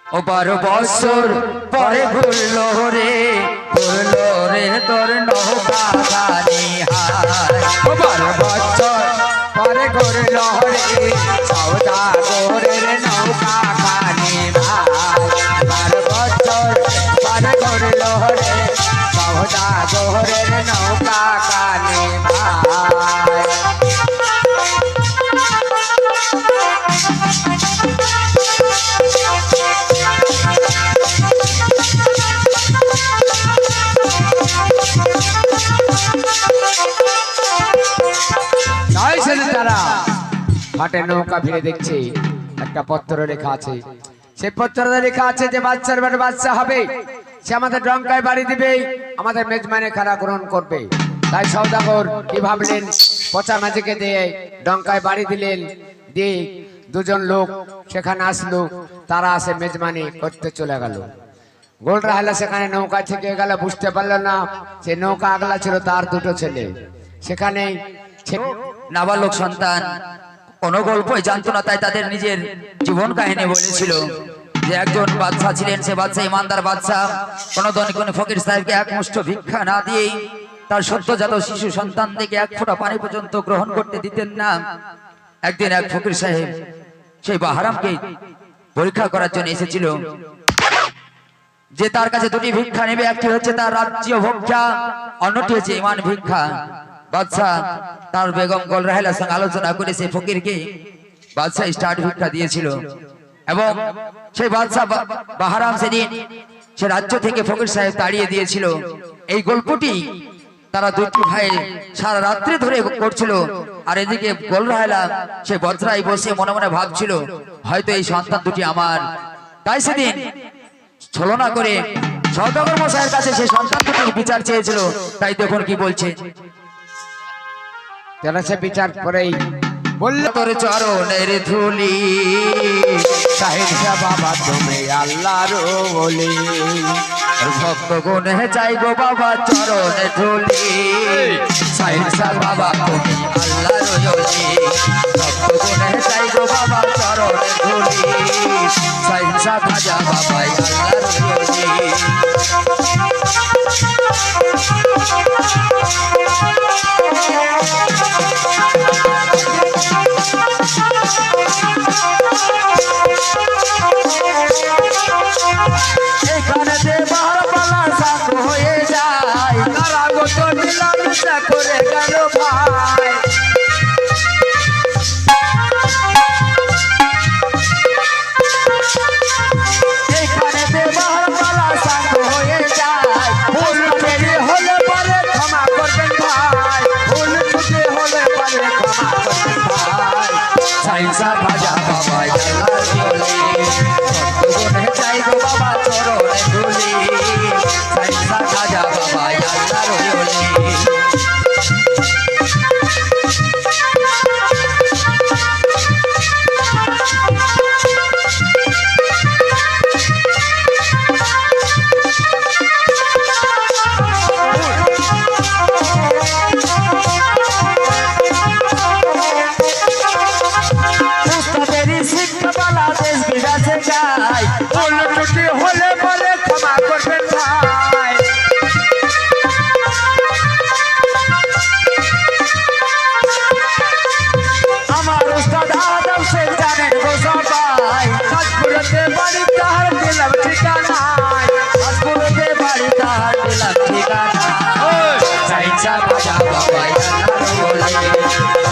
ও 12 বছর পরে ঘুরলো রে তোর নৌকা খানি হায়। ও 12 বছর পরে ঘুরলো রে সওদাগরের নৌকা খানি ভাই। 12 বছর পরে ঘুরলো রে সওদাগরের নৌকা খানি ভাই। তারা ঘাটে নৌকা ভিড়ে দেখছে, একটা পত্র লেখা আছে। সেই পত্রে লেখা আছে যে বাচ্চার বাড়ি বাচ্চা হবে, সে আমাদের ডঙ্কায় বাড়ি দিবে, আমাদের মেজবানে খানা গ্রহণ করবে। তাই সওদাগর কি ভাবলেন, পচা মাঝিকে দিয়ে ডঙ্কায় বাড়ি দিলেন। দিয়ে দুজন লোক সেখানে আসলো, তারা আসে মেজবানি করতে চলে গেল। গোল রাহেলা সেখানে নৌকা থেকে গেল, বুঝতে পারলো না সে নৌকা আগলা ছিল তার দুটো ছেলে। সেখানে নাবালক সন্তান কোনো গল্পই জানতো না, তাই তাদের নিজের জীবন কাহিনী বলেছিল যে একজন বাদশা ছিলেন, সে বাদশা ইমানদার বাদশা, কোনো ধনী কোনো ফকির সাহেবকে এক মুষ্ঠ ভিক্ষা না দিয়েই তার সদ্যজাত শিশু সন্তান থেকে এক ফোঁটা পানি পর্যন্ত গ্রহণ করতে দিতেন না। একদিন এক ফকির সাহেব সেই বাহারামকে পরীক্ষা করার জন্য এসেছিল যে তার কাছে দুটি ভিক্ষা নেবে, একটি হচ্ছে তার রাজ্য ভিক্ষা, অন্যটি হচ্ছে ইমান ভিক্ষা। বাদশাহ তার বেগম গোল রাহেলার সঙ্গে আলোচনা করে সেই ফকিরকে বাদশাহ স্টার্ট ভিক্ষা দিয়েছিল। এবং সেই বাদশাহ বাহারাম সেদিন সে রাজ্য থেকে ফকির সাহেব তাড়িয়ে দিয়েছিল। এই গল্পটি তারা দুটি ভাই সারা রাত্রি ধরে করছিল। আর এদিকে গোল রাহেলা সে বজ্রায় বসে মনে মনে ভাবছিল হয়তো এই সন্তান দুটি আমার। তাই সেদিন ছলনা করে সওদাগর মশাইয়ের কাছে সেই সন্তান দুটির বিচার চেয়েছিল। তাই দেখুন কি বলছে, তারা সে বিচার করেই বলল, তোর চরণের ধুলি সাহেব বাবা তুমি আল্লাহর ওলি, ভক্ত গুণে চাই গো বাবা চরণের ধুলি, সাহেব বাবা তুমি আল্লাহর ওলি, ভক্ত গুণে চাই গো বাবা চরণের ধুলি, সাহেব ভাজা বাবা আল্লাহর ওলি। এখানে যে বারবালা সাথ হয়ে যায়, তারা গত মিলামিশা করে গেল ভাই। এখানে যে বারবালা সাথ হয়ে যায়, ভুল ত্রুটি হলে পরে ক্ষমা করবেন ভাই, ভুল ত্রুটি হলে পরে ক্ষমা করবেন ভাই। সাইসা ভাজা বাবা আল্লাহর ওলি, ভক্তগণে চাই গো বাবা চরণে ধুলি, সাইসা ভাজা বাবা আল্লাহর ওলি। হলে পরে ক্ষমা করবেন ভাই। আমার উস্তাদ আদম শেখ জানেন গো সবাই, কাশপুরেতে বাড়ি তাহার দিলাম ঠিকানায়, কাশপুরেতে বাড়ি তাহার দিলাম ঠিকানায়, সাইসা ভাজা বাবা আল্লাহর ওলি।